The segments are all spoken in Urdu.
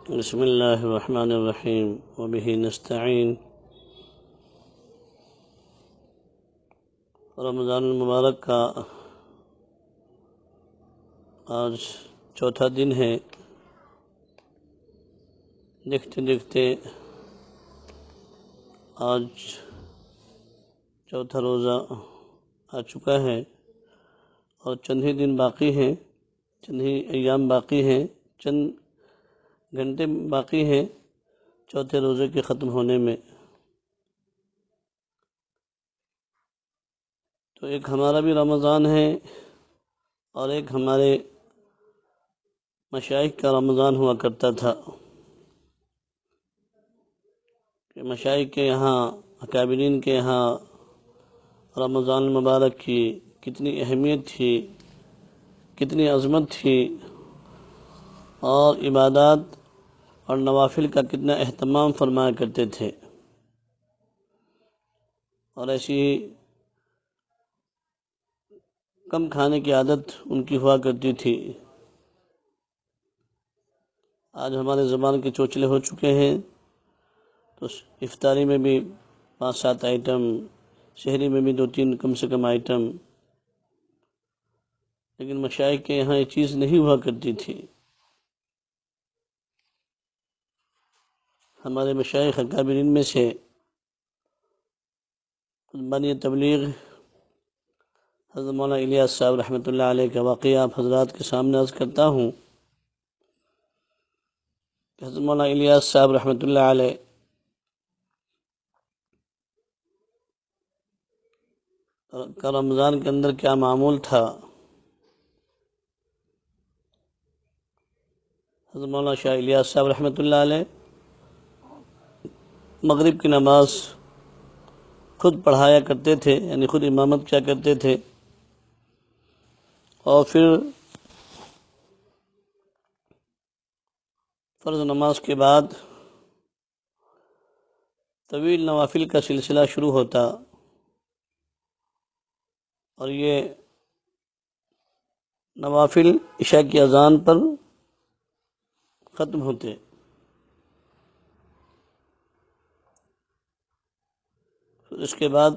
بسم اللہ الرحمن الرحیم وبہ نستعین۔ رمضان المبارک کا آج چوتھا دن ہے۔ دیکھتے دیکھتے آج چوتھا روزہ آ چکا ہے اور چند ہی دن باقی ہیں، چند ہی ایام باقی ہیں، چند گھنٹے باقی ہیں چوتھے روزے کے ختم ہونے میں۔ تو ایک ہمارا بھی رمضان ہے اور ایک ہمارے مشائخ کا رمضان ہوا کرتا تھا کہ مشائخ کے یہاں، اکابرین کے یہاں رمضان المبارک کی کتنی اہمیت تھی، کتنی عظمت تھی، اور عبادات اور نوافل کا کتنا اہتمام فرمایا کرتے تھے، اور ایسی کم کھانے کی عادت ان کی ہوا کرتی تھی۔ آج ہمارے زبان کے چوچلے ہو چکے ہیں، تو افطاری میں بھی 5-7 آئٹم، سحری میں بھی 2-3 کم سے کم آئٹم، لیکن مشائخ کے یہاں یہ چیز نہیں ہوا کرتی تھی۔ ہمارے مشائخ اکابرین میں سے بانی تبلیغ حضرت مولانا الیاس صاحب رحمۃ اللہ علیہ کا واقعہ آپ حضرات کے سامنے عرض کرتا ہوں کہ حضرت مولانا الیاس صاحب رحمۃ اللہ علیہ کا رمضان کے اندر کیا معمول تھا۔ حضرت مولانا شاہ الیاس صاحب رحمۃ اللہ علیہ مغرب کی نماز خود پڑھایا کرتے تھے، یعنی خود امامت کیا کرتے تھے، اور پھر فرض نماز کے بعد طویل نوافل کا سلسلہ شروع ہوتا، اور یہ نوافل عشاء کی اذان پر ختم ہوتے۔ اس کے بعد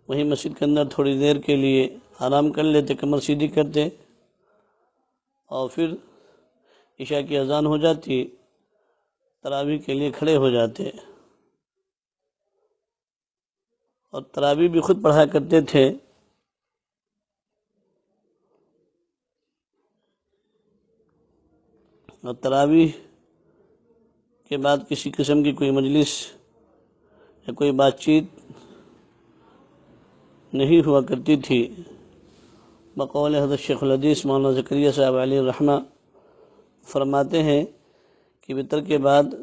وہی مسجد کے اندر تھوڑی دیر کے لیے آرام کر لیتے، کمر سیدھی کرتے، اور پھر عشاء کی اذان ہو جاتی، تراویح کے لیے کھڑے ہو جاتے، اور تراویح بھی خود پڑھا کرتے تھے۔ اور تراویح کے بعد کسی قسم کی کوئی مجلس یا کوئی بات چیت نہیں ہوا کرتی تھی۔ بقول حضرت شیخ الحدیث مولانا زکریا صاحب علیہ الرحمہ فرماتے ہیں کہ وتر کے بعد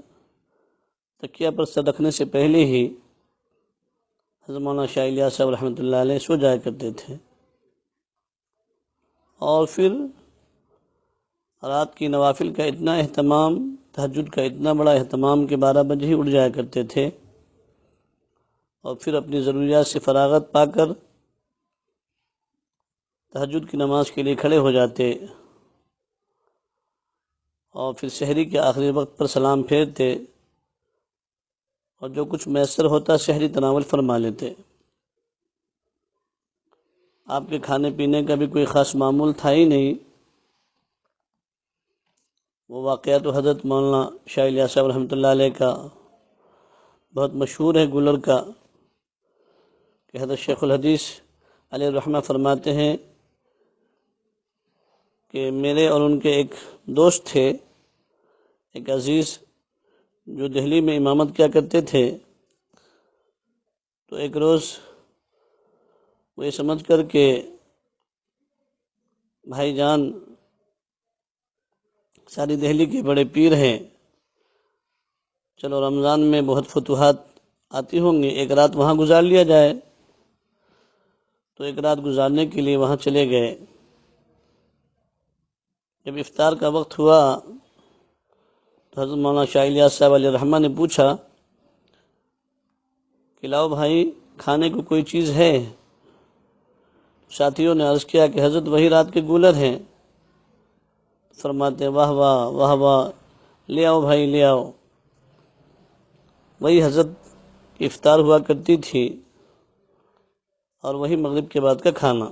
تکیہ پر سر رکھنے سے پہلے ہی حضرت مولانا شاہ الیاس صاحب رحمۃ اللہ علیہ سو جایا کرتے تھے، اور پھر رات کی نوافل کا اتنا اہتمام، تہجد کا اتنا بڑا اہتمام کہ 12 بجے ہی اٹھ جایا کرتے تھے، اور پھر اپنی ضروریات سے فراغت پا کر تہجد کی نماز کے لیے کھڑے ہو جاتے، اور پھر سحری کے آخری وقت پر سلام پھیرتے، اور جو کچھ میسر ہوتا سحری تناول فرما لیتے۔ آپ کے کھانے پینے کا بھی کوئی خاص معمول تھا ہی نہیں۔ وہ واقعہ تو حضرت مولانا شاہ الیاس صاحب رحمۃ اللہ علیہ کا بہت مشہور ہے، گلر کا، کہ حضرت شیخ الحدیث علیہ الرحمہ فرماتے ہیں کہ میرے اور ان کے ایک دوست تھے، ایک عزیز، جو دہلی میں امامت کیا کرتے تھے۔ تو ایک روز وہ یہ سمجھ کر کہ بھائی جان ساری دہلی کے بڑے پیر ہیں، چلو رمضان میں بہت فتوحات آتی ہوں گی، ایک رات وہاں گزار لیا جائے۔ تو ایک رات گزارنے کے لیے وہاں چلے گئے۔ جب افطار کا وقت ہوا تو حضرت مولانا شاہ الیاس صاحب علیہ الرحمہ نے پوچھا کہ لاؤ بھائی، کھانے کو کوئی چیز ہے؟ ساتھیوں نے عرض کیا کہ حضرت وہی رات کے گولر ہیں۔ فرماتے واہ واہ واہ واہ، لے آؤ بھائی لے آؤ۔ وہی حضرت کی افطار ہوا کرتی تھی اور وہی مغرب کے بعد کا کھانا۔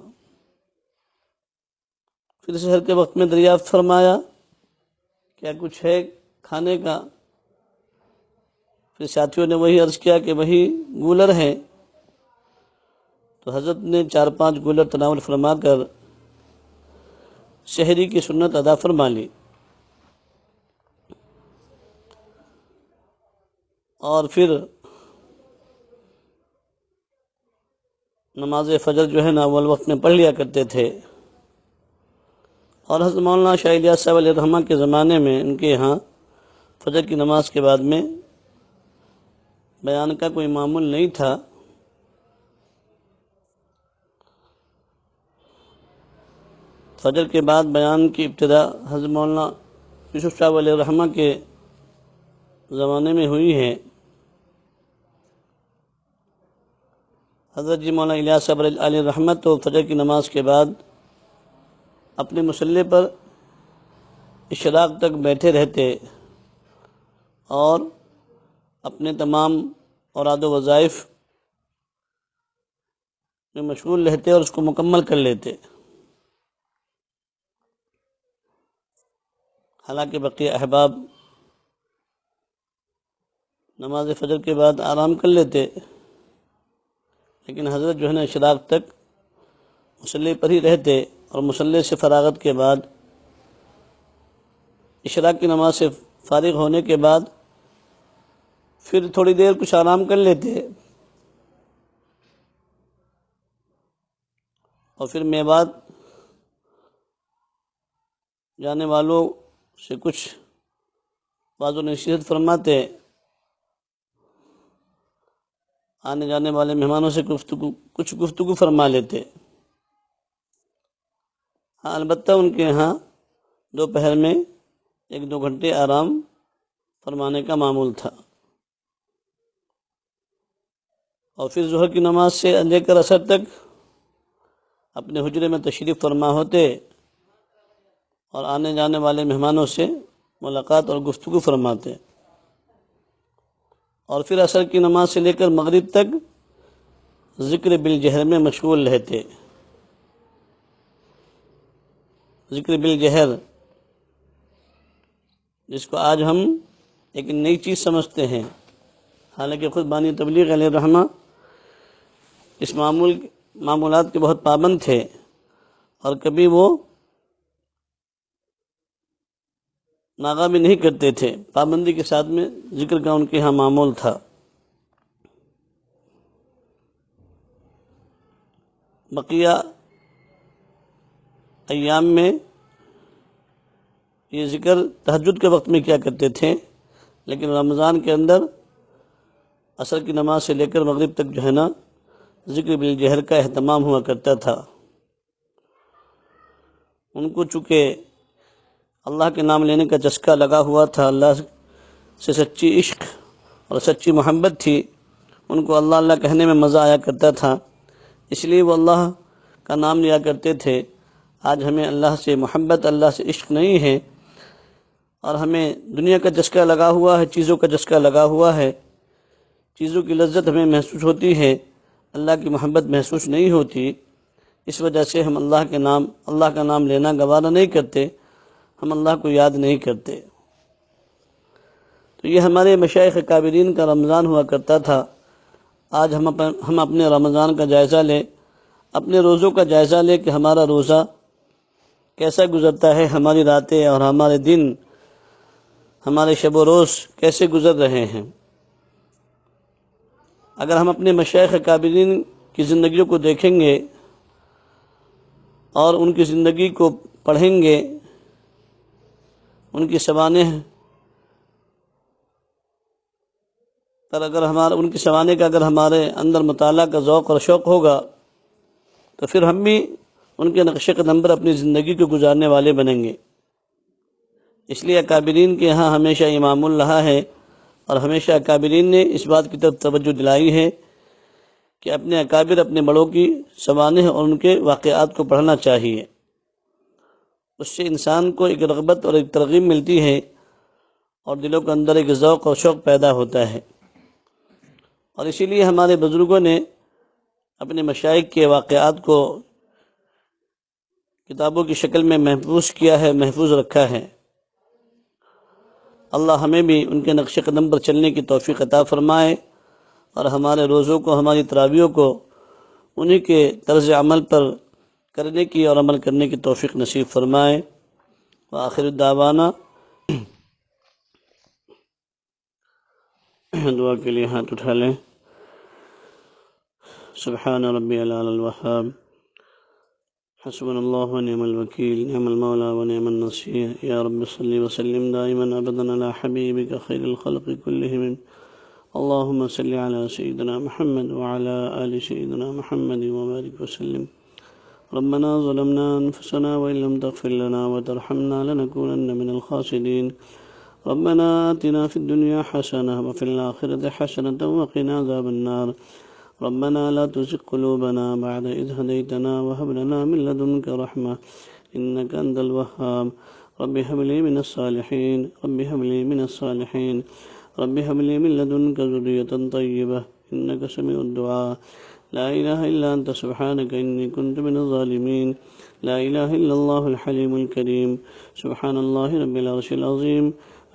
پھر سحر کے وقت میں دریافت فرمایا کیا کچھ ہے کھانے کا؟ پھر ساتھیوں نے وہی عرض کیا کہ وہی گولر ہے۔ تو حضرت نے 4-5 گولر تناول فرما کر سحری کی سنت ادا فرما لی، اور پھر نماز فجر جو ہے نا اول وقت میں پڑھ لیا کرتے تھے۔ اور حضرت مولانا شاہ الیاس صاحب علیہ الرحمہ کے زمانے میں ان کے یہاں فجر کی نماز کے بعد میں بیان کا کوئی معمول نہیں تھا۔ فجر کے بعد بیان کی ابتدا حضرت مولانا یوسف صاحب علیہ الرحمہ کے زمانے میں ہوئی ہے۔ حضرت جی مولانا الیاس صاحب علیہ الرحمہ تو فجر کی نماز کے بعد اپنے مصلی پر اشراق تک بیٹھے رہتے اور اپنے تمام اوراد و وظائف میں مشغول رہتے اور اس کو مکمل کر لیتے۔ حالانکہ بقیہ احباب نماز فجر کے بعد آرام کر لیتے، لیکن حضرت جو ہے نا اشراق تک مصلی پر ہی رہتے، اور مصلی سے فراغت کے بعد اشراق کی نماز سے فارغ ہونے کے بعد پھر تھوڑی دیر کچھ آرام کر لیتے، اور پھر میوات جانے والوں سے کچھ واعظ و نصیحت فرماتے، آنے جانے والے مہمانوں سے کچھ گفتگو فرما لیتے۔ ہاں البتہ ان کے ہاں دوپہر میں 1-2 گھنٹے آرام فرمانے کا معمول تھا، اور پھر ظہر کی نماز سے لے کر عصر تک اپنے حجرے میں تشریف فرما ہوتے اور آنے جانے والے مہمانوں سے ملاقات اور گفتگو فرماتے، اور پھر عصر کی نماز سے لے کر مغرب تک ذکر بالجہر میں مشغول رہتے۔ ذکر بالجہر جس کو آج ہم ایک نئی چیز سمجھتے ہیں، حالانکہ خود بانی تبلیغ علیہ الرحمہ اس معمولات کے بہت پابند تھے، اور کبھی وہ ناغہ بھی نہیں کرتے تھے، پابندی کے ساتھ میں ذکر کا ان کے ہاں معمول تھا۔ بقیہ ایام میں یہ ذکر تہجد کے وقت میں کیا کرتے تھے، لیکن رمضان کے اندر عصر کی نماز سے لے کر مغرب تک جو ہے نا ذکر بالجہر کا اہتمام ہوا کرتا تھا۔ ان کو چونکہ اللہ کے نام لینے کا چسکا لگا ہوا تھا، اللہ سے سچی عشق اور سچی محبت تھی، ان کو اللہ اللہ کہنے میں مزہ آیا کرتا تھا، اس لیے وہ اللہ کا نام لیا کرتے تھے۔ آج ہمیں اللہ سے محبت، اللہ سے عشق نہیں ہے، اور ہمیں دنیا کا چسکا لگا ہوا ہے، چیزوں کا چسکا لگا ہوا ہے، چیزوں کی لذت ہمیں محسوس ہوتی ہے، اللہ کی محبت محسوس نہیں ہوتی۔ اس وجہ سے ہم اللہ کا نام لینا گوارا نہیں کرتے، ہم اللہ کو یاد نہیں کرتے۔ تو یہ ہمارے مشائخ کابرین کا رمضان ہوا کرتا تھا۔ آج ہم اپنے رمضان کا جائزہ لیں، اپنے روزوں کا جائزہ لیں کہ ہمارا روزہ کیسا گزرتا ہے، ہماری راتیں اور ہمارے دن، ہمارے شب و روز کیسے گزر رہے ہیں۔ اگر ہم اپنے مشائخ کابرین کی زندگیوں کو دیکھیں گے اور ان کی زندگی کو پڑھیں گے، ان کی سوانح پر ان کی سوانح کا اگر ہمارے اندر مطالعہ کا ذوق اور شوق ہوگا تو پھر ہم بھی ان کے نقش قدم پر اپنی زندگی کو گزارنے والے بنیں گے۔ اس لیے اکابرین کے ہاں ہمیشہ یہ معمول رہا ہے، اور ہمیشہ اکابرین نے اس بات کی طرف توجہ دلائی ہے کہ اپنے اکابر، اپنے بڑوں کی سوانح اور ان کے واقعات کو پڑھنا چاہیے۔ اس سے انسان کو ایک رغبت اور ایک ترغیب ملتی ہے اور دلوں کے اندر ایک ذوق اور شوق پیدا ہوتا ہے۔ اور اسی لیے ہمارے بزرگوں نے اپنے مشائخ کے واقعات کو کتابوں کی شکل میں محفوظ کیا ہے، محفوظ رکھا ہے۔ اللہ ہمیں بھی ان کے نقش قدم پر چلنے کی توفیق عطا فرمائے اور ہمارے روزوں کو، ہماری تراویحوں کو انہی کے طرز عمل پر کرنے کی اور عمل کرنے کی توفیق نصیب فرمائے۔ وآخر دعوانا، دعا کے لیے ہاتھ اٹھا لیں۔ سبحان ربی العلی الوہاب، حسبنا اللہ ونعم الوکیل، نعم المولا ونعم النصیر۔ یا رب صلی وسلم دائما ابدا علی حبیبک خیر الخلق کلہم، اللہم صلی علی سیدنا محمد وعلی آل سیدنا محمد وبارک وسلم۔ ربنا ظلمنا انفسنا وإن لم تغفر لنا وترحمنا لنكونن من الخاسرين، ربنا آتنا في الدنيا حسنة وفي الآخرة حسنة وقنا عذاب النار، ربنا لا تزغ قلوبنا بعد إذ هديتنا وهب لنا من لدنك رحمة إنك أنت الوهاب، رب هب لي من الصالحين، رب هب لي من الصالحين، رب هب لي من لدنك ذرية طيبة إنك سميع الدعاء، لا إله إلا أنت سبحانك إني كنت من الظالمين، لا إله إلا الله الحليم الكريم، سبحان الله رب العرش العظيم،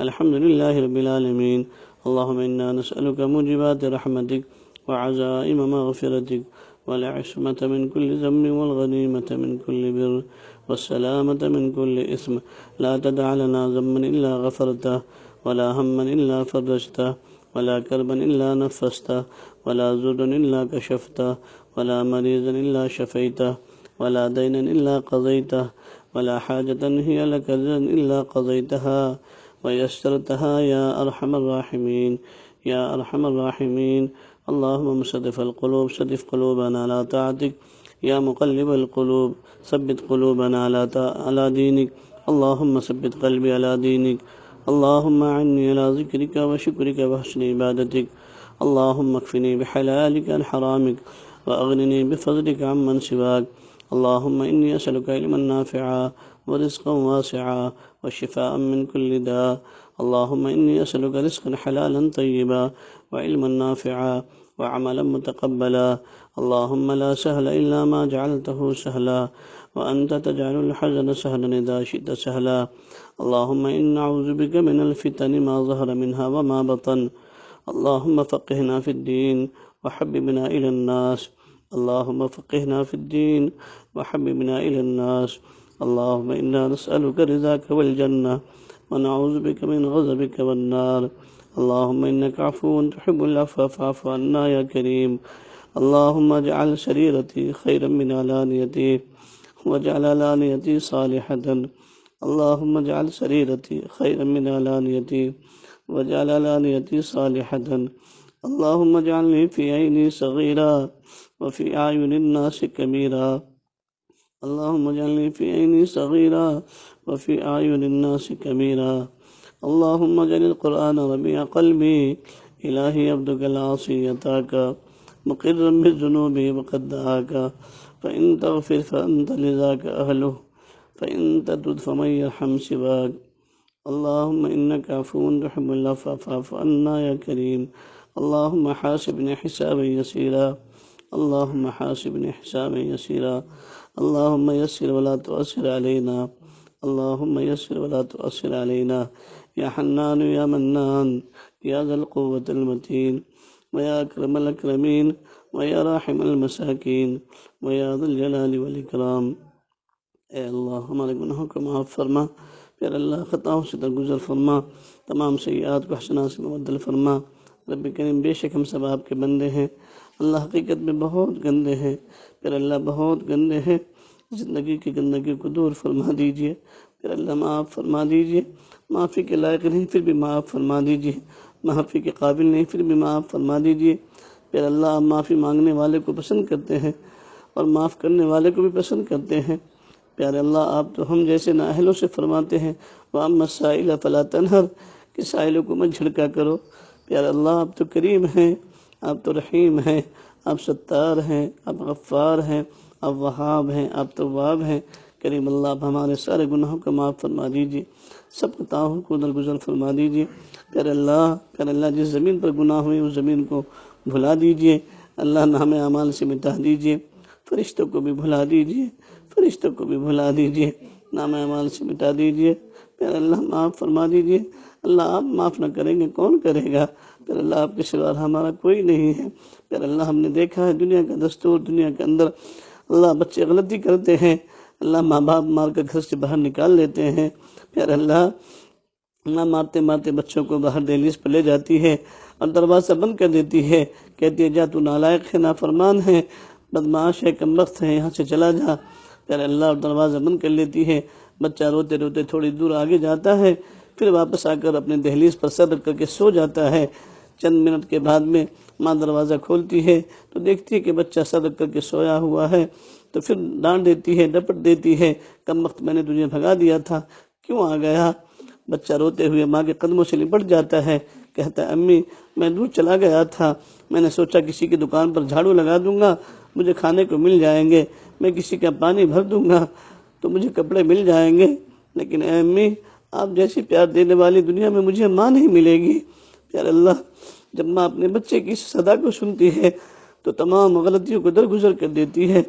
الحمد لله رب العالمين، اللهم إنا نسألك موجبات رحمتك وعزائم مغفرتك والعصمة من كل ذنب والغنيمة من كل بر والسلامة من كل إثم، لا تدع لنا ذنبا إلا غفرته ولا هما إلا فرجته ولا كربا إلا نفسته ولا ضرا إلا كشفته ولا مريضا إلا شفيته ولا دينا إلا قضيته ولا حاجة هي لك إلا قضيتها ويسرتها يا أرحم الراحمين، يا أرحم الراحمين۔ اللهم مصرف القلوب صرف قلوبنا على طاعتك، يا مقلب القلوب ثبت قلوبنا على دينك، اللهم ثبت قلبي على دينك، اللهم أعني على ذكرك وشكرك وحسن عبادتك، اللهم اكفني بحلالك عن حرامك وأغنني بفضلك عمن سواك، اللهم إني أسألك علما نافعا ورزقا واسعا وشفاء من كل داء، اللهم إني أسألك رزقا حلالا طيبا وعلما نافعا وعملا متقبلا، اللهم لا سهل إلا ما جعلته سهلا وأنت تجعل الحزن سهلا إذا شئت سهلا، اللهم إنا نعوذ بك من الفتن ما ظهر منها وما بطن، اللهم فقهنا في الدين وحببنا إلى الناس، اللهم فقهنا في الدين وحببنا إلى الناس، اللهم إنا نسألك رضاك والجنة ونعوذ بك من غضبك والنار، اللهم إنك عفو تحب العفو فاعف عنا يا كريم، اللهم اجعل سريرتي خيرا من علانيتي واجعل علانيتي صالحة، اللهم اجعل سريرتي خيرا من علانيتي واجعل علانيتي صالحة، اللهم اجعلني في عيني صغيرا وفي أعين الناس كبيرا، اللهم اجعلني في عيني صغيرا وفي أعين الناس كبيرا، اللهم اجعل القرآن ربيع قلبي، إلهي عبدك العاصي أتاك مقرا بالذنوب وقد دعاك، فإن تغفر فأنت لذاك أهله، فإن تترد فمن يرحم سواك، اللهم إنك عفو تحب العفو فاعف عنا يا كريم، اللهم حاسبني حسابا يسيرا، اللهم حاسبني حسابا يسيرا، اللهم يسر ولا تؤثر علينا، اللهم يسر ولا تؤثر علينا، يا حنان يا منان يا ذا القوة المتين، ويا أكرم الأكرمين، ويا راحم المساكين، ويا ذا الجلال والإكرام۔ اے اللہ ہمارے گناہوں کو معاف فرما، پھر اللہ خطاؤں سے درگزر فرما، تمام سیئات کو حسنات سے مبدل فرما۔ رب کریم بے شک ہم سب آپ کے بندے ہیں، اللہ حقیقت میں بہت گندے ہیں، پھر اللہ بہت گندے ہیں، زندگی کی گندگی کو دور فرما دیجئے، پھر اللہ معاف فرما دیجئے، معافی کے لائق نہیں پھر بھی معاف فرما دیجئے، معافی کے قابل نہیں پھر بھی معاف فرما دیجئے، پھر اللہ آپ معافی مانگنے والے کو پسند کرتے ہیں اور معاف کرنے والے کو بھی پسند کرتے ہیں، پیارے اللہ آپ تو ہم جیسے نااہلوں سے فرماتے ہیں وَأَمَّا السَّائِلَ فَلَا تَنْهَرْ، کہ سائلوں کو مت جھڑکا کرو، پیارے اللہ آپ تو کریم ہیں، آپ تو رحیم ہیں، آپ ستار ہیں، آپ غفار ہیں، آپ وہاب ہیں، آپ تواب ہیں، کریم اللہ آپ ہمارے سارے گناہوں کو معاف فرما دیجیے، سب خطاؤں کو درگزر فرما دیجیے۔ پیارے اللہ جس زمین پر گناہ ہوئے اس زمین کو بھلا دیجیے، اللہ نام اعمال سے مٹا دیجیے، فرشتوں کو بھی بھلا دیجیے، فرشتوں کو بھی بھلا دیجیے، نام اعمال سے مٹا دیجیے۔ پیارے اللہ معاف فرما دیجیے، اللہ آپ معاف نہ کریں گے کون کرے گا؟ پیارے اللہ آپ کے سوا ہمارا کوئی نہیں ہے۔ پیارے اللہ ہم نے دیکھا ہے دنیا کا دستور، دنیا کے اندر اللہ بچے غلطی کرتے ہیں، اللہ ماں باپ مار کر گھر سے باہر نکال لیتے ہیں۔ پیارے اللہ ماں مارتے مارتے بچوں کو باہر دہلیز پر لے جاتی ہے اور دروازہ بند کر دیتی ہے، کہتی ہے جا تو نالائق ہے، نافرمان ہے، بدمعاش ہے، کم بخت ہے، یہاں سے چلا جا۔ پیارے اللہ اور دروازہ بند کر لیتی ہے، بچہ روتے روتے تھوڑی دور آگے جاتا ہے، پھر واپس آ کر اپنے دہلیز پر سر رکھ کر کے سو جاتا ہے۔ چند منٹ کے بعد میں ماں دروازہ کھولتی ہے تو دیکھتی ہے کہ بچہ سر رکھ کر کے سویا ہوا ہے، تو پھر ڈانٹ دیتی ہے، ڈپٹ دیتی ہے، کم وقت میں نے تجھے بھگا دیا تھا، کیوں آ گیا؟ بچہ روتے ہوئے ماں کے قدموں سے لپٹ جاتا ہے، کہتا ہے امی میں دور چلا گیا تھا، میں نے سوچا کسی کی دکان پر جھاڑو لگا دوں گا مجھے کھانے کو مل جائیں گے، میں کسی کا پانی بھر دوں گا تو مجھے کپڑے مل جائیں گے، لیکن اے امی آپ جیسی پیار دینے والی دنیا میں مجھے ماں نہیں ملے گی۔ پیارے اللہ جب ماں اپنے بچے کی صدا کو سنتی ہے تو تمام غلطیوں کو درگزر کر دیتی ہے۔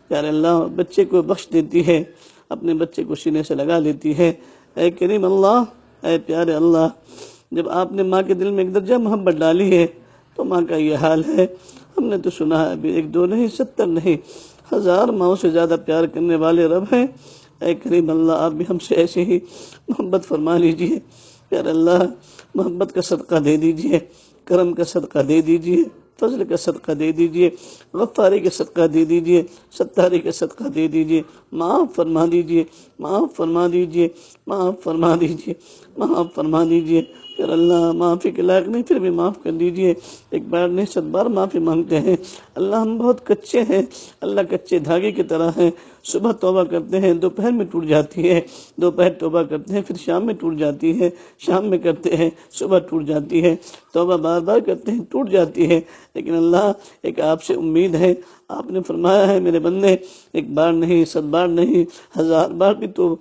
پیارے اللہ بچے کو بخش دیتی ہے، اپنے بچے کو سینے سے لگا لیتی ہے۔ اے کریم اللہ، اے پیارے اللہ، جب آپ نے ماں کے دل میں ایک درجہ محبت ڈالی ہے تو ماں کا یہ حال ہے۔ ہم نے تو سنا ہے ابھی 1 2 نہیں 70 نہیں 1000 ماؤں سے زیادہ پیار کرنے والے رب ہیں۔ اے کریم اللہ آپ بھی ہم سے ایسے ہی محبت فرما لیجئے۔ پیارے اللہ محبت کا صدقہ دے دیجئے، کرم کا صدقہ دے دیجئے، فضل کا صدقہ دے دیجئے، غفاری کا صدقہ دے دیجئے، ستاری کا صدقہ دے دیجئے، معاف فرما دیجئے، معاف فرما دیجئے، معاف فرما دیجئے، معاف فرما دیجئے۔ پھر اللہ معافی کے لائق نہیں پھر بھی معاف کر دیجئے، ایک بار نہیں 100 بار معافی مانگتے ہیں۔ اللہ ہم بہت کچے ہیں، اللہ کچے دھاگے کی طرح ہیں، صبح توبہ کرتے ہیں دوپہر میں ٹوٹ جاتی ہے، دوپہر توبہ کرتے ہیں پھر شام میں ٹوٹ جاتی ہے، شام میں کرتے ہیں صبح ٹوٹ جاتی ہے، توبہ بار بار کرتے ہیں ٹوٹ جاتی ہے، لیکن اللہ ایک آپ سے امید ہے۔ آپ نے فرمایا ہے میرے بندے 1 بار نہیں 100 بار نہیں 1000 بار بھی تو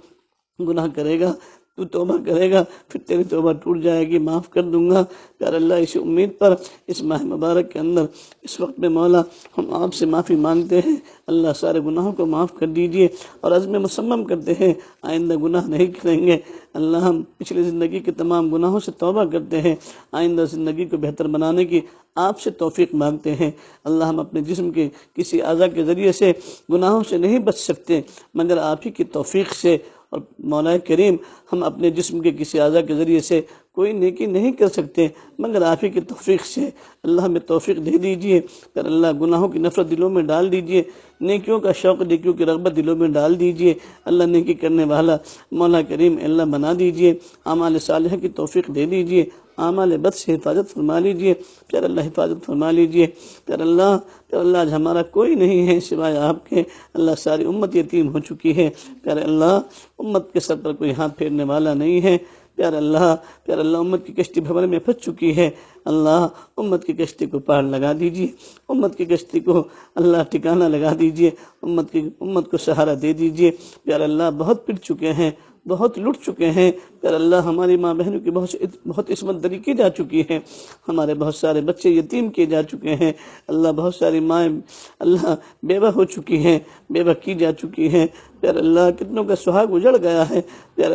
گناہ کرے گا، تو توبہ کرے گا پھر تیری توبہ ٹوٹ جائے گی، معاف کر دوں گا۔ پیارے اللہ اسی امید پر اس ماہ مبارک کے اندر اس وقت میں مولا ہم آپ سے معافی مانگتے ہیں، اللہ سارے گناہوں کو معاف کر دیجئے اور عزم مصمم کرتے ہیں آئندہ گناہ نہیں کریں گے۔ اللہ ہم پچھلی زندگی کے تمام گناہوں سے توبہ کرتے ہیں، آئندہ زندگی کو بہتر بنانے کی آپ سے توفیق مانگتے ہیں۔ اللہ ہم اپنے جسم کے کسی اعضاء کے ذریعے سے گناہوں سے نہیں بچ سکتے مگر آپ ہی کی توفیق سے، اور مولا کریم ہم اپنے جسم کے کسی اعضاء کے ذریعے سے کوئی نیکی نہیں کر سکتے مگر آپ ہی کی توفیق سے۔ اللہ ہمیں توفیق دے دیجئے، پھر اللہ گناہوں کی نفرت دلوں میں ڈال دیجئے، نیکیوں کا شوق نیکیوں کی رغبت دلوں میں ڈال دیجئے، اللہ نیکی کرنے والا مولا کریم اللہ بنا دیجئے، اعمال صالحہ کی توفیق دے دیجئے، اعمال بد سے حفاظت فرما لیجئے، پیارے اللہ حفاظت فرما لیجئے۔ پیارے اللہ آج ہمارا کوئی نہیں ہے سوائے آپ کے، اللہ ساری امت یتیم ہو چکی ہے، پیارے اللہ امت کے سر پر کوئی ہاتھ پھیرنے والا نہیں ہے، پیارے اللہ امت کی کشتی بھنور میں پھنس چکی ہے، اللہ امت کی کشتی کو پار لگا دیجئے، امت کی کشتی کو اللہ ٹھکانہ لگا دیجئے، امت کو سہارا دے دیجئے۔ پیارے اللہ بہت پٹ چکے ہیں، بہت لٹ چکے ہیں، پیارے اللہ ہماری ماں بہنوں کی بہت عصمت دری کی جا چکی ہے، ہمارے بہت سارے بچے یتیم کیے جا چکے ہیں، اللہ بہت ساری مائیں اللہ بیوہ ہو چکی ہیں، بیوہ کی جا چکی ہیں، پیارے اللہ کتنوں کا سہاگ اجڑ گیا ہے، پیارے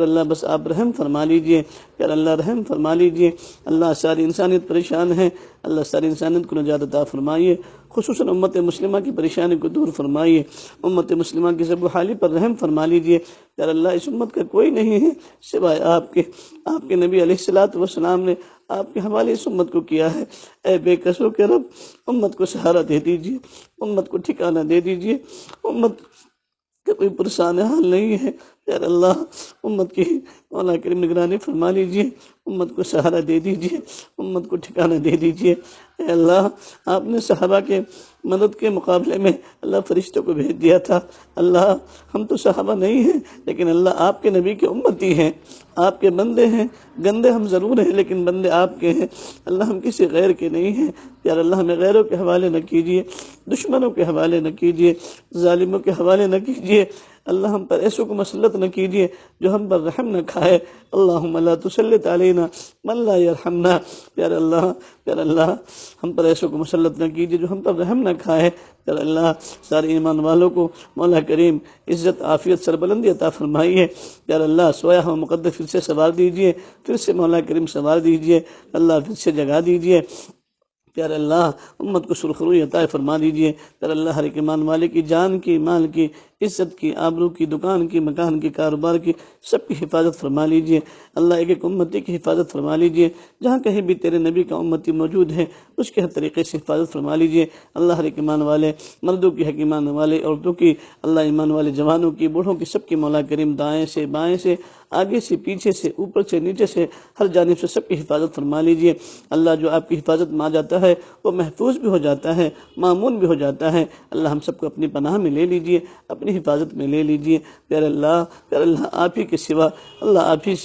اللہ بس آپ رحم فرما لیجئے، پیارے اللہ رحم فرما لیجئے۔ اللہ ساری انسانیت پریشان ہے، اللہ ساری انسانیت کو نجات عطا فرمائیے، خصوصاً امت مسلمہ کی پریشانی کو دور فرمائیے، امت مسلمہ کی زب و حالی پر رحم فرما لیجئے۔ پیارے اللہ اس امت کا کوئی نہیں ہے سوائے آپ کے نبی علیہ السلام نے آپ کے حوالے اس امت کو کیا ہے۔ اے بے کسوں کے رب امت کو سہارا دے دیجئے، امت کو ٹھکانہ دے دیجئے، امت کہ کوئی پرسان حال نہیں ہے، پیارے اللہ امت کی مولا کریم نگرانی فرما لیجئے، امت کو سہارا دے دیجئے، امت کو ٹھکانہ دے دیجئے۔ اے اللہ آپ نے صحابہ کے مدد کے مقابلے میں اللہ فرشتوں کو بھیج دیا تھا، اللہ ہم تو صحابہ نہیں ہیں لیکن اللہ آپ کے نبی کے امتی ہیں، آپ کے بندے ہیں، گندے ہم ضرور ہیں لیکن بندے آپ کے ہیں اللہ، ہم کسی غیر کے نہیں ہیں۔ پیارے اللہ ہمیں غیروں کے حوالے نہ کیجیے، دشمنوں کے حوالے نہ کیجیے، ظالموں کے حوالے نہ کیجیے اللہ، ہم پر ایسوں کو مسلط نہ کیجیے جو ہم پر رحم نہ کھائے۔ اللہم لا تسلط علینا من لا یرحمنا، پیارے اللہ ہم پر ایسوں کو مسلط نہ کیجیے جو ہم پر رحم نہ کھائے۔ پیارے اللہ سارے ایمان والوں کو مولا کریم عزت عافیت سربلندی عطا فرمائیے۔ پیارے اللہ سویا ہوا مقدس پھر سے سوار دیجیے، پھر سے مولا کریم سوار دیجیے اللہ، پھر سے جگا دیجیے۔ پیارے اللہ امت کو سرخروئی عطا فرما دیجیے۔ پیارے اللہ ہر ایک ایمان والے کی جان کی، مال کی، عزت کی، آبرو کی، دکان کی، مکان کی، کاروبار کی، سب کی حفاظت فرما لیجیے اللہ، ایک ایک امتی کی حفاظت فرما لیجیے۔ جہاں کہیں بھی تیرے نبی کا امتی موجود ہے اس کے ہر طریقے سے حفاظت فرما لیجیے اللہ، ہر ایک ایمان والے مردوں کی، حق ایمان والے عورتوں کی اللہ، ایمان والے جوانوں کی، بوڑھوں کی، سب کی مولا کریم دائیں سے بائیں سے، آگے سے پیچھے سے، اوپر سے نیچے سے، ہر جانب سے سب کی حفاظت فرما لیجیے اللہ۔ جو آپ کی حفاظت میں آ جاتا ہے وہ محفوظ بھی ہو جاتا ہے، مامون بھی ہو جاتا ہے اللہ، ہم سب کو اپنی پناہ میں لے لیجیے، اپنی حفاظت میں لے لیجیے۔ پیارے اللہ آپ ہی کے سوا اللہ، آپ ہی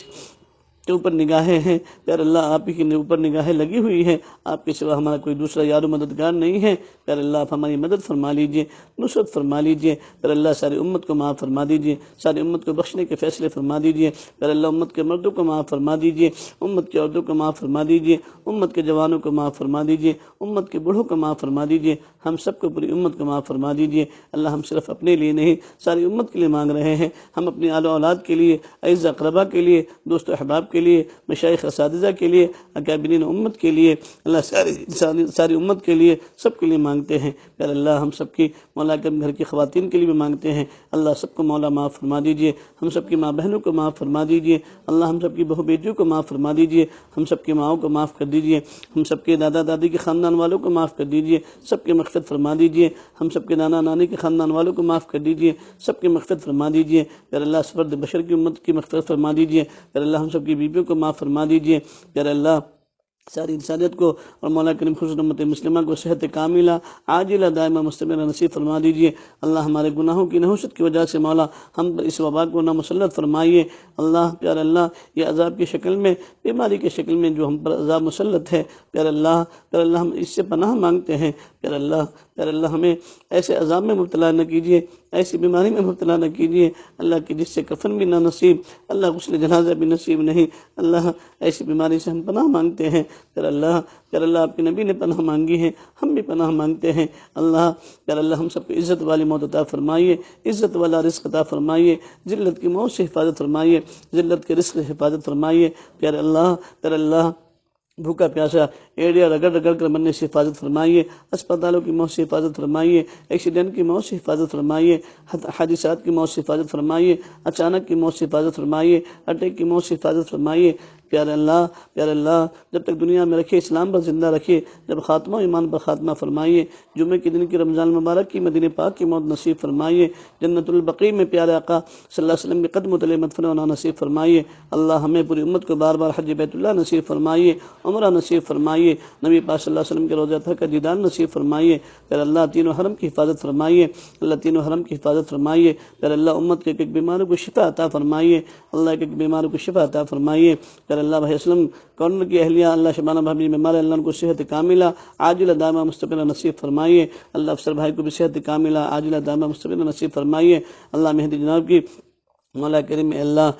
کے اوپر نگاہیں ہیں پیارے اللہ، آپ ہی کے اوپر نگاہیں لگی ہوئی ہیں، آپ کے سوا ہمارا کوئی دوسرا یار و مددگار نہیں ہے۔ پیارے اللہ آپ ہماری مدد فرما لیجیے، نصرت فرما لیجیے۔ پیارے اللہ ساری امت کو معاف فرما دیجیے، ساری امت کو بخشنے کے فیصلے فرما دیجیے۔ پیارے اللہ امت کے مردوں کو معاف فرما دیجیے، امت کے عورتوں کو معاف فرما دیجیے، امت کے جوانوں کو معاف فرما دیجیے، امت کے بوڑھوں کو معاف فرما دیجیے، ہم سب کو پوری امت کو معاف فرما دیجیے اللہ۔ ہم صرف اپنے لیے نہیں ساری امت کے لیے مانگ رہے ہیں، ہم اپنی آل و اولاد کے لیے، اعزا اقربا کے لیے، دوست و احباب کے لیے، مشائخ اساتذہ کے لیے، اکابرین امت کے لیے اللہ، ساری امت کے لیے، سب کے لیے مانگتے ہیں پیارے اللہ۔ ہم سب کی مولا کرم گھر کی خواتین کے لیے بھی مانگتے ہیں اللہ، سب کو مولا معاف فرما دیجیے، ہم سب کی ماں بہنوں کو معاف فرما دیجیے اللہ، ہم سب کی بہو بیٹیوں کو معاف فرما دیجیے، ہم سب کی ماؤں کو معاف کر دیجیے، ہم سب کے دادا دادی کے خاندان والوں کو معاف کر دیجیے، سب کی مغفرت فرما دیجیے، ہم سب کے نانا نانی کے خاندان والوں کو معاف کر دیجیے، سب کی مغفرت فرما دیجیے پیارے اللہ۔ فرد بشر کی امت کی مغفرت فرما دیجیے پیارے اللہ، ہم سب کی بیویوں کو معاف فرما دیجیے پیارے اللہ، ساری انسانیت کو اور مولا کریم خصوصاً امت مسلمہ کو صحت کاملہ عاجلہ دائمہ مستمرہ نصیب فرما دیجیے اللہ۔ ہمارے گناہوں کی نحوست کی وجہ سے مولا ہم پر اس وبا کو نہ مسلط فرمائیے اللہ۔ پیارے اللہ یہ عذاب کی شکل میں، بیماری کی شکل میں جو ہم پر عذاب مسلط ہے پیارے اللہ ہم اس سے پناہ مانگتے ہیں پیارے اللہ ہمیں ایسے عذاب میں مبتلا نہ کیجیے، ایسی بیماری میں مبتلا نہ کیجیے اللہ کی جس سے کفن بھی نہ نصیب اللہ، غسل جنازہ بھی نصیب نہیں اللہ، ایسی بیماری سے ہم پناہ مانگتے ہیں پیارے اللہ آپ کے نبی نے پناہ مانگی ہے، ہم بھی پناہ مانگتے ہیں اللہ۔ پیارے اللہ ہم سب کو عزت والی موت عطا فرمائیے، عزت والا رزق عطا فرمائیے، ذلت کی موت سے حفاظت فرمائیے، ذلت کے رزق سے حفاظت فرمائیے پیارے اللہ بھوکا پیاسا ایڑیا رگڑ رگڑ کر مرنے سے حفاظت فرمائیے، اسپتالوں کی موت سے حفاظت فرمائیے، ایکسیڈنٹ کی موت سے حفاظت فرمائیے، حادثات کی موت سے حفاظت فرمائیے، اچانک کی موت سے حفاظت فرمائیے، اٹیک کی موت سے حفاظت فرمائیے پیارے اللہ جب تک دنیا میں رکھے اسلام پر زندہ رکھے، جب خاتمہ ایمان پر خاتمہ فرمائیے، جمعے کے دن کی رمضان المبارک کی مدینہ پاک کی موت نصیب فرمائیے، جنت البقیع میں پیارے آقا صلی اللہ علیہ وسلم کے قدم تلے مدفن ہونا نصیب فرمائیے اللہ۔ ہمیں پوری امت کو بار بار حج بیت اللہ نصیب فرمائیے، عمرہ نصیب فرمائیے، نبی پاک صلی اللہ علیہ وسلم کے روضہ طاہر کا دیدار نصیب فرمائیے پیارے اللہ۔ تینوں حرم کی حفاظت فرمائیے اللہ، تینوں حرم کی حفاظت فرمائیے پیارے اللہ۔ امت کے ایک ایک بیماروں کو شفا عطا فرمائیے اللہ، ایک ایک بیماروں کو شفا عطا فرمائیے پیارے اللہ۔ بھائی اسلم کارنر کی اہلیہ اللہ، شبانہ بھابی بیمار اللہ ان کو صحت کاملہ عاجلہ دائمہ مستقرہ نصیب فرمائیے اللہ۔ افسر بھائی کو بھی صحت کاملہ عاجلہ دائمہ مستقرہ نصیب فرمائیے اللہ۔ مہدی جناب کی مولا کریم اللہ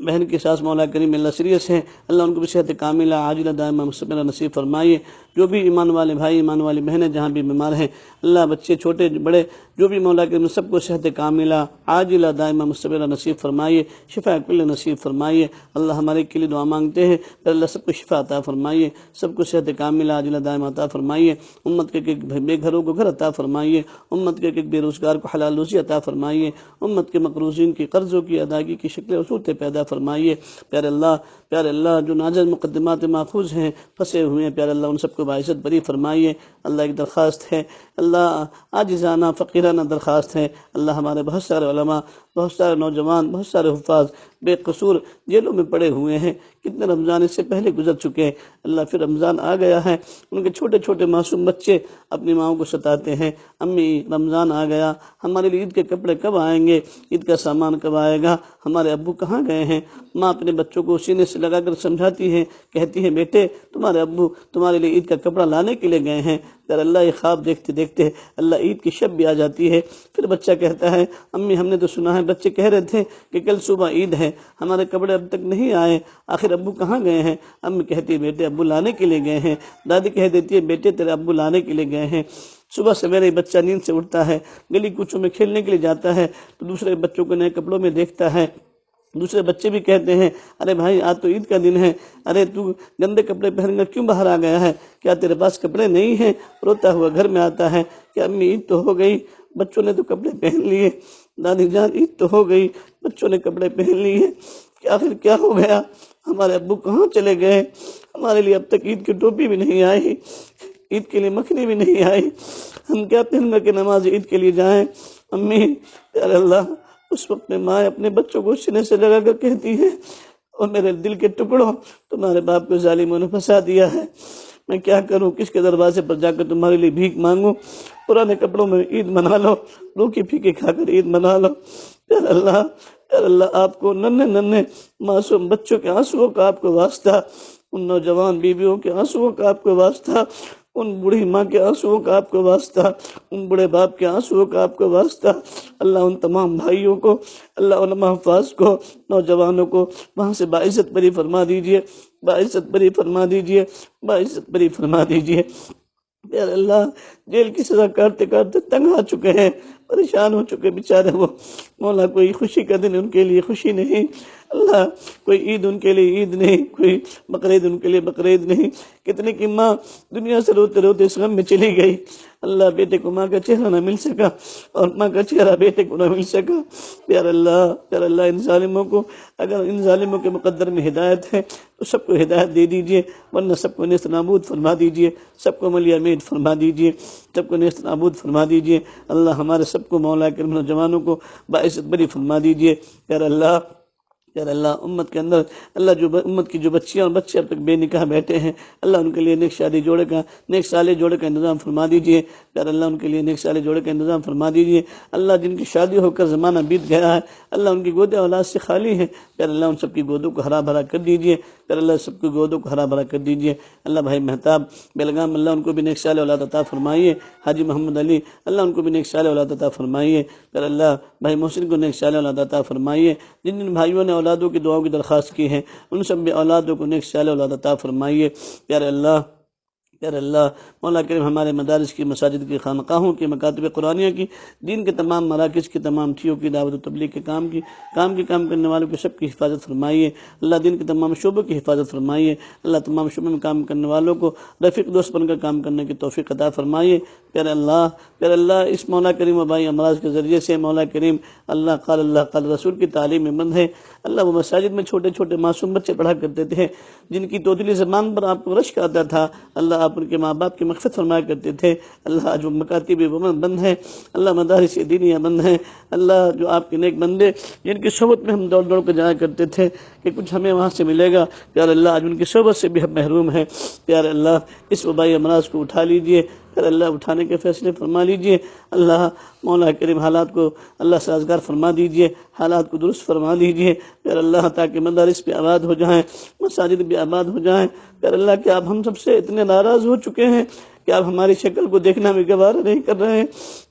بہن کے ساتھ مولا کریم اللہ سیریس ہیں اللہ، ان کو بھی صحت کاملہ عاجلہ دائمہ مستقرہ نصیب فرمائیے۔ جو بھی ایمان والے بھائی ایمان والی بہنیں جہاں بھی بیمار ہیں اللہ، بچے چھوٹے بڑے جو بھی مولا کریم سب کو صحت کاملہ عاجلہ دائمہ مستقرہ نصیب فرمائیے، شفا کل نصیب فرمائیے اللہ۔ ہمارے کے لیے دعا مانگتے ہیں پھر اللہ سب کو شفا عطا فرمائیے، سب کو صحت کاملہ عاجلہ دائمہ عطا فرمائیے، امت کے ایک بے گھروں کو گھر عطا فرمائیے، امت کے ایک بے روزگار کو حلال روزی عطا فرمائیے، امت کے مقروضین کی قرضوں کی ادائیگی کی شکل و صورتیں پیدا فرمائیے پیارے اللہ۔ پیارے اللہ جو ناجائز مقدمات ماخوذ ہیں، پھنسے ہوئے ہیں، پیارے اللہ ان سب کو باعزت بری فرمائیے۔ اللہ ایک درخواست ہے، اللہ عاجزانہ فقیرانہ درخواست ہے، اللہ ہمارے بہت سارے علماء، بہت سارے نوجوان، بہت سارے حفاظ بے قصور جیلوں میں پڑے ہوئے ہیں، کتنے رمضان اس سے پہلے گزر چکے ہیں، اللہ پھر رمضان آ گیا ہے، ان کے چھوٹے چھوٹے معصوم بچے اپنی ماؤں کو ستاتے ہیں، امی رمضان آ گیا، ہمارے لیے عید کے کپڑے کب آئیں گے، عید کا سامان کب آئے گا، ہمارے ابو کہاں گئے ہیں؟ ماں اپنے بچوں کو سینے سے لگا کر سمجھاتی ہے، کہتی ہے بیٹے تمہارے ابو تمہارے لیے عید کا کپڑا لانے کے لیے گئے ہیں۔ پھر اللہ یہ خواب دیکھتے دیکھتے اللہ عید کی شب بھی آ جاتی ہے، پھر بچہ کہتا ہے امی ہم نے تو سنا ہے، بچے کہہ رہے تھے کہ کل صبح عید ہے، ہمارے کپڑے اب تک نہیں آئے، آخر ابو کہاں گئے ہیں؟ امی کہتی ہے بیٹے ابو لانے کے لیے گئے ہیں، دادی کہہ دیتی ہے بیٹے تیرے ابو لانے کے لیے گئے ہیں۔ صبح سویرے بچہ نیند سے اٹھتا ہے، گلی کوچوں میں کھیلنے کے لیے جاتا ہے تو دوسرے بچوں کو نئے کپڑوں میں دیکھتا ہے، دوسرے بچے بھی کہتے ہیں ارے بھائی آج تو عید کا دن ہے، ارے تو گندے کپڑے پہن کر کیوں باہر آ گیا ہے، کیا تیرے پاس کپڑے نہیں ہیں؟ روتا ہوا گھر میں آتا ہے کہ امی عید تو ہو گئی، بچوں نے تو کپڑے پہن لیے، دادی جان عید تو ہو گئی، بچوں نے کپڑے پہن لیے، کہ آخر کیا ہو گیا، ہمارے ابو کہاں چلے گئے، ہمارے لیے اب تک عید کی ٹوپی بھی نہیں آئی، عید کے لیے مکھنی بھی نہیں آئی، ہم کیا پہن کر کے نماز عید کے لیے جائیں؟ امی پیارے اللہ اس وقت میں ماں اپنے بچوں کو سینے سے لگا کر کہتی ہے اور میرے دل کے ٹکڑوں تمہارے باپ کو ظالموں نے پھنسا دیا ہے، میں کیا کروں، کس کے دروازے پر جا کر تمہارے لیے بھیک مانگوں، پرانے کپڑوں میں عید منا لو، روکھی پھیکے کھا کر عید منا لو۔ پیارے اللہ آپ کو ننھے معصوم بچوں کے آنسوؤں کا آپ کو واسطہ، ان نوجوان بیویوں کے آنسوؤں کا آپ کو واسطہ، ان بوڑھی ماں کے آنسوؤں کا آپ کو واسطہ، ان بڑے باپ کے آنسوؤں کا آپ کو واسطہ، اللہ ان تمام بھائیوں کو، اللہ علماء حفاظ کو، نوجوانوں کو وہاں سے باعزت بری فرما دیجئے، باعزت بری فرما دیجئے، باعزت بری فرما دیجئے۔ پیارے اللہ جیل کی سزا کاٹتے کاٹتے تنگ آ چکے ہیں، پریشان ہو چکے بیچارے وہ، مولا کوئی خوشی کا دن ان کے لیے خوشی نہیں، اللہ کوئی عید ان کے لیے عید نہیں، کوئی بقرعید ان کے لیے بقرعید نہیں، کتنے کی ماں دنیا سے روتے روتے اس غم میں چلی گئی، اللہ بیٹے کو ماں کا چہرہ نہ مل سکا اور ماں کا چہرہ بیٹے کو نہ مل سکا۔ پیارے اللہ ان ظالموں کو، اگر ان ظالموں کے مقدر میں ہدایت ہے تو سب کو ہدایت دے دیجئے، ورنہ سب کو نیست نابود فرما دیجئے، سب کو ملیہ میٹ فرما دیجئے، سب کو نیست نابود فرما دیجئے، اللہ ہمارے سب کو مولا کریم نوجوانوں کو باعزت بری فرما دیجئے۔ پیارے اللہ امت کے اندر اللہ جو امت کی جو بچیاں اور بچے اب تک بے نکاح بیٹھے ہیں، اللہ ان کے لیے نیک شادی جوڑے کا، نیک سالے جوڑے کا انتظام فرما دیجئے، پیارے اللہ ان کے لیے نیک سالے جوڑے کا انتظام فرما دیجئے، اللہ جن کی شادی ہو کر زمانہ بیت گیا ہے، اللہ ان کی گودیں اولاد سے خالی ہیں، پیارے اللہ ان سب کی گودوں کو ہرا بھرا کر دیجئے، پیارے اللہ سب کی گودوں کو ہرا بھرا کر دیجئے، اللہ بھائی مہتاب بیلگام اللہ ان کو بھی نیک سال اولاد عطا فرمائیے، حاجی محمد علی اللہ ان کو بھی نیک سال اولاد عطا فرمائیے، پیارے اللہ بھائی محسن کو نیک سال اولاد عطا فرمائیے، جن جن بھائیوں نے اولادوں کی دعاؤں کی درخواست کی ہے ان سب بھی اولادوں کو نیک صالح اولاد عطا فرمائیے۔ پیارے اللہ مولا کریم ہمارے مدارس کی، مساجد کی، خانقاہوں کی، مکاتب قرآنیہ کی، دین کے تمام مراکز کی، تمام ٹھیوں کی، دعوت و تبلیغ کے کام کرنے والوں کی سب کی حفاظت فرمائیے، اللہ دین کے تمام شعبوں کی حفاظت فرمائیے، اللہ تمام شعبوں میں کام کرنے والوں کو رفیق دوست بن کر کام کرنے کی توفیق عطا فرمائیے۔ پیارے اللہ اس مولا کریم و بائی امراض کے ذریعے سے مولا کریم اللہ قال رسول کی تعلیم میں بند ہے، اللہ وہ مساجد میں چھوٹے چھوٹے معصوم بچے پڑھا کرتے تھے جن کی توتلی زبان پر آپ کو رشک آتا تھا، اللہ آپ ان کے ماں باپ کی مغفرت فرمایا کرتے تھے، اللہ آج وہ مکاتب ومن بند ہیں، اللہ مدارس دینیہ بند ہیں، اللہ جو آپ کے نیک بندے جن کی صحبت میں ہم دوڑ دوڑ کر جایا کرتے تھے کہ کچھ ہمیں وہاں سے ملے گا، پیارے اللہ آج ان کی صحبت سے بھی ہم محروم ہیں، پیارے اللہ اس وبائی امراض کو اٹھا لیجئے، پھر اللہ اٹھانے کے فیصلے فرما لیجئے، اللہ مولا کریم حالات کو اللہ سازگار فرما دیجئے، حالات کو درست فرما دیجئے، پھر اللہ تاکہ مدارس بھی آباد ہو جائیں، مساجد بھی آباد ہو جائیں، پھر اللہ کہ آپ ہم سب سے اتنے ناراض ہو چکے ہیں کہ آپ ہماری شکل کو دیکھنا بھی گوارا نہیں کر رہے ہیں،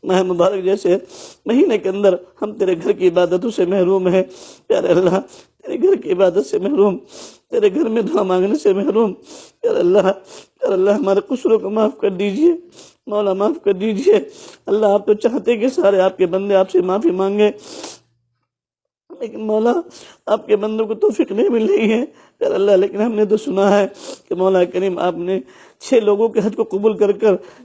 ماہ مبارک جیسے مہینے کے اندر ہم تیرے گھر کی عبادتوں سے محروم ہیں، پیارے اللہ تیرے گھر کی عبادت سے محروم، تیرے گھر میں دعا مانگنے سے محروم، پیارے اللہ ہمارے قصوروں کو معاف کر دیجئے، مولا معاف کر دیجئے، اللہ آپ تو چاہتے کہ سارے آپ کے بندے آپ سے معافی مانگے، لیکن مولا آپ کے بندوں کو توفیق نہیں مل رہی ہے، پیارے اللہ لیکن ہم نے تو سنا ہے کہ مولا کریم آپ نے 6 لوگوں کے حج کو قبول کر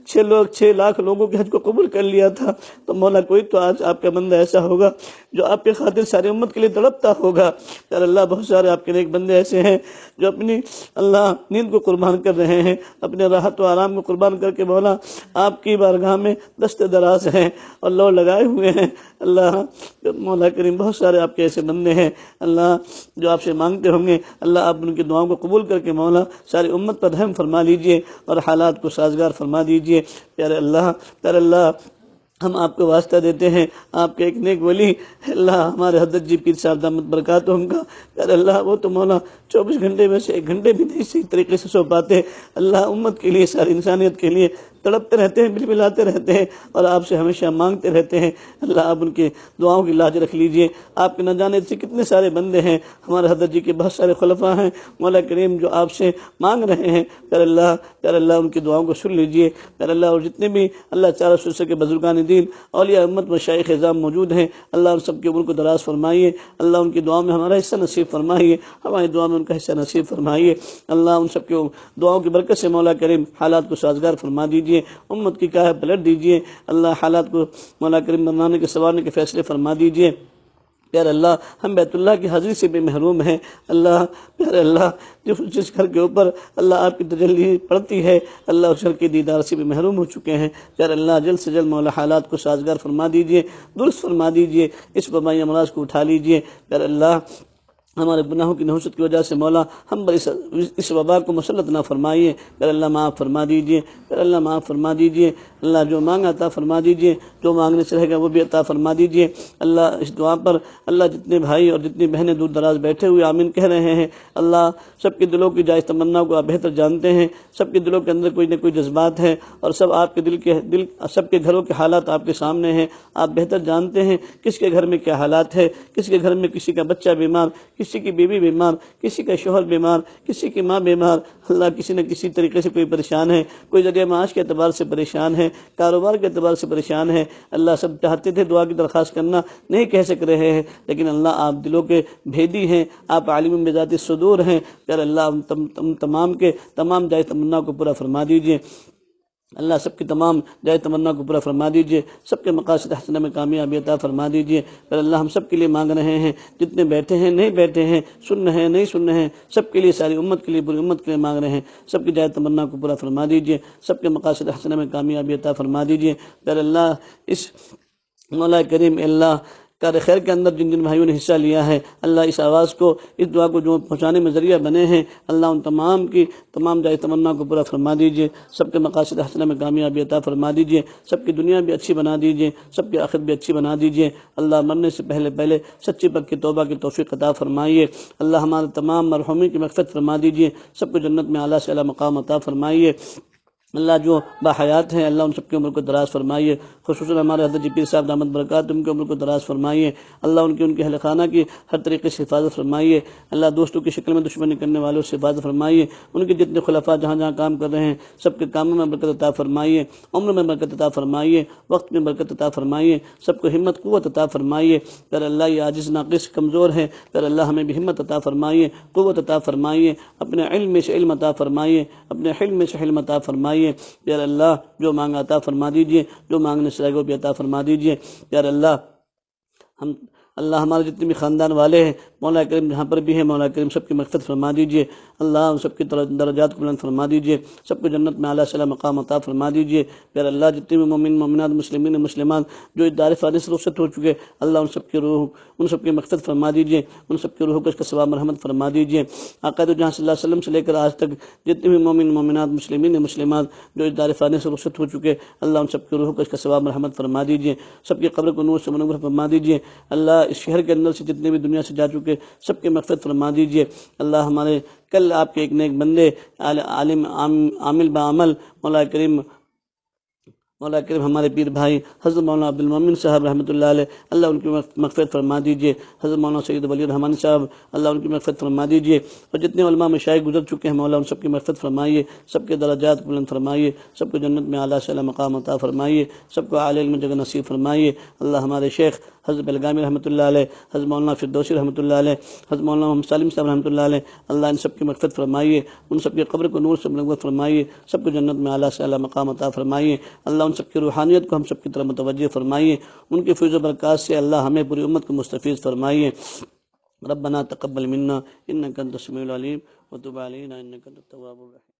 6 لاکھ لوگوں کے حج کو قبول کر لیا تھا، تو مولا کوئی تو آج آپ کا بندہ ایسا ہوگا جو آپ کے خاطر ساری امت کے لیے تڑپتا ہوگا۔ پیارے اللہ بہت سارے آپ کے نیک بندے ایسے ہیں جو اپنی اللہ نیند کو قربان کر رہے ہیں، اپنے راحت و آرام کو قربان کر کے مولا آپ کی بارگاہ میں دست دراز ہیں اور لو لگائے ہوئے ہیں۔ اللہ مولا کریم بہت سارے آپ کے ایسے بندے ہیں اللہ جو آپ سے مانگتے ہوں گے، اللہ آپ ان کی دعاؤں کو قبول کر کے مولا ساری امت پر رحم فرما لیجئے اور حالات کو سازگار فرما دیجئے۔ پیارے اللہ ہم آپ کو واسطہ دیتے ہیں، آپ کے ایک نیک ولی اللہ ہمارے حضرت جی پیر صاحب دامت برکاتہم کا، پیارے اللہ وہ تو مولا 24 گھنٹے میں سے 1 گھنٹے بھی نہیں صحیح طریقے سے سو پاتے، اللہ امت کے لیے ساری انسانیت کے لیے تڑپتے رہتے ہیں، بلبلاتے رہتے ہیں اور آپ سے ہمیشہ مانگتے رہتے ہیں۔ اللہ آپ ان کی دعاؤں کی لاج رکھ لیجئے۔ آپ کے نہ جانے سے کتنے سارے بندے ہیں، ہمارے حضرت جی کے بہت سارے خلفاء ہیں مولا کریم جو آپ سے مانگ رہے ہیں، پیارے اللہ ان کی دعاؤں کو سن لیجئے۔ پیارے اللہ اور جتنے بھی اللہ چارہ سلسلے کے بزرگان دین اولیاء امت مشائخ اعظام موجود ہیں، اللہ ان سب کے عمر کو دراز فرمائیے، اللہ ان کی دعاؤں میں ہمارا حصہ نصیب فرمائیے، ہماری دعا میں ان کا حصہ نصیب فرمائیے۔ اللہ ان سب کے دعاؤں کی برکت سے مولا کریم حالات کو سازگار فرما دیجئے، امت کی کایا پلٹ دیجئے، اللہ حالات کو مولا کریم بنانے کے سنوارنے کے فیصلے فرما دیجئے۔ پیارے اللہ ہم بیت اللہ کی حاضری سے بھی محروم ہیں، اللہ پیارے اللہ جس گھر کے اوپر اللہ آپ کی تجلی پڑتی ہے اللہ اس گھر کے دیدار سے بھی محروم ہو چکے ہیں۔ پیارے اللہ جلد سے جلد مولا حالات کو سازگار فرما دیجئے، درست فرما دیجئے، اس وبائی امراض کو اٹھا لیجئے۔ پیارے اللہ ہمارے گناہوں کی نحوست کی وجہ سے مولا ہم پر اس وبا کو مسلط نہ فرمائیے، پیارے اللہ معاف فرما دیجئے، پیارے اللہ معاف فرما دیجئے، اللہ جو مانگا عطا فرما دیجئے، جو مانگنے سے رہے گا وہ بھی عطا فرما دیجئے۔ اللہ اس دعا پر اللہ جتنے بھائی اور جتنی بہنیں دور دراز بیٹھے ہوئے آمین کہہ رہے ہیں، اللہ سب کے دلوں کی جائز تمنا کو آپ بہتر جانتے ہیں، سب کے دلوں کے اندر کوئی نہ کوئی جذبات ہیں اور سب آپ کے سب کے گھروں کے حالات آپ کے سامنے ہیں، آپ بہتر جانتے ہیں کس کے گھر میں کیا حالات ہے، کس کے گھر میں کسی کا بچہ بیمار، کسی کی بیوی بیمار، کسی کا شوہر بیمار، کسی کی ماں بیمار، اللہ کسی نہ کسی طریقے سے کوئی پریشان ہے، کوئی ذریعہ معاش کے اعتبار سے پریشان ہے، کاروبار کے اعتبار سے پریشان ہے۔ اللہ سب چاہتے تھے دعا کی درخواست کرنا، نہیں کہہ سک رہے ہیں، لیکن اللہ آپ دلوں کے بھیدی ہیں، آپ عالم بذات الصدور ہیں۔ پیارے اللہ تمام کے تمام جائز تمنا کو پورا فرما دیجئے، اللہ سب کی تمام جائز تمنا کو پورا فرما دیجئے، سب کے مقاصد حسنہ میں کامیابی عطا فرما دیجئے۔ پر اللہ ہم سب کے لیے مانگ رہے ہیں، جتنے بیٹھے ہیں نہیں بیٹھے ہیں، سن رہے ہیں نہیں سن رہے ہیں، سب کے لیے ساری امت کے لیے پوری امت کے لیے مانگ رہے ہیں، سب کی جائز تمنا کو پورا فرما دیجئے، سب کے مقاصد حسنہ میں کامیابی عطا فرما دیجئے۔ پر اللہ اس مولا کریم اللہ کار خیر کے اندر جن بھائیوں نے حصہ لیا ہے، اللہ اس آواز کو اس دعا کو جو پہنچانے میں ذریعہ بنے ہیں، اللہ ان تمام کی تمام جائز تمنا کو پورا فرما دیجئے، سب کے مقاصد حسنہ میں کامیابی عطا فرما دیجئے، سب کی دنیا بھی اچھی بنا دیجئے، سب کی آخرت بھی اچھی بنا دیجئے۔ اللہ مرنے سے پہلے سچی پکی توبہ کی توفیق عطا فرمائیے، اللہ ہمارے تمام مرحومین کی مغفرت فرما دیجئے، سب کو جنت میں اعلیٰ سے اعلیٰ مقام عطا فرمائیے۔ اللہ جو باحیات ہیں اللہ ان سب کی عمر کو دراز فرمائیے، خصوصاً ہمارے حضرت جی پیر صاحب دامت برکاتہم کی عمر کو دراز فرمائیے، اللہ ان کی اہل خانہ کی ہر طریقے سے حفاظت فرمائیے، اللہ دوستوں کی شکل میں دشمنی کرنے والوں سے حفاظت فرمائیے، ان کے جتنے خلفاء جہاں جہاں کام کر رہے ہیں سب کے کاموں میں برکت عطا فرمائیے، عمر میں برکت عطا فرمائیے، وقت میں برکت عطا فرمائیے، سب کو ہمت قوت عطا فرمائیے۔ پھر اللہ یہ عاجز ناقص کمزور ہے، پھر اللہ ہمیں بھی ہمت عطا فرمائیے، قوت عطا فرمائیے، اپنے علم میں سے علم عطا فرمائیے، اپنے حلم میں سے حلم عطا فرمائیے۔ پیارے اللہ جو مانگا عطا فرما دیجئے، جو مانگنے سے رہے گا بھی عطا فرما دیجئے۔ پیارے اللہ ہمارے جتنے بھی خاندان والے ہیں مولا کریم جہاں پر بھی ہیں مولا کریم سب کی مغفرت فرما دیجئے، اللہ ان سب کی درجات کو بلند فرما دیجئے، سب کو جنت میں اعلیٰ سے اعلیٰ مقام عطا فرما دیجئے۔ پیارے اللہ جتنے بھی مومن مومنات مسلمین مسلمان جو اس دار فانی سے رخصت ہو چکے اللہ ان سب کی روح ان سب کی مغفرت فرما دیجئے، ان سب کی روح کو اس کا ثواب مرحمت فرما دیجئے۔ آقا جہاں صلی اللہ علیہ وسلم سے لے کر آج تک جتنے بھی مومن مومنات مسلمین مسلمات جو اس دار فانی سے رخصت ہو چکے اللہ ان سب کی روح کو اس کا ثواب مرحمت فرما دیجئے، سب کی قبر کو نور سے منور فرما دیجئے۔ اللہ اس شہر کے اندر سے جتنے بھی دنیا سے جا چکے سب کی مغفرت فرما دیجئے۔ اللہ ہمارے کل آپ کے ایک نیک بندے عالم عامل بعمل مولا کریم مولا کریم ہمارے پیر بھائی حضرت مولانا عبد المومن صاحب رحمۃ اللہ علیہ، اللہ ان کی مغفرت فرما دیجیے۔ حضرت مولانا سید ولی الرحمن صاحب، اللہ ان کی مغفرت فرما دیجیے۔ اور جتنے علماء مشائخ گزر چکے ہیں مولا ان سب کی مغفرت فرمائیے، سب کے درجات کو بلند فرمائیے، سب کو جنت میں اعلیٰ سے اعلیٰ مقام عطا فرمائیے، سب کو اعلی علم جگہ نصیب فرمائیے۔ اللہ ہمارے شیخ حضرت بلگامی رحمۃ اللہ علیہ، حضرت مولانا فردوسی رحمۃ اللہ علیہ، حضرت مولانا محمد سالم صاحب رحمۃ اللہ علیہ، اللہ ان سب کی مغفرت فرمائیے، ان سب کی قبر کو نور سے منور فرمائیے، سب کو جنت میں اعلیٰ سے اعلیٰ مقام عطا فرمائیے۔ اللہ ان سب کی روحانیت کو ہم سب کی طرف متوجہ فرمائیے، ان کی فیض و برکات سے اللہ ہمیں پوری امت کو مستفیض فرمائیے۔ ربنا تقبل منا انک انت السمیع العلیم وتب علینا انک انت التواب الرحیم۔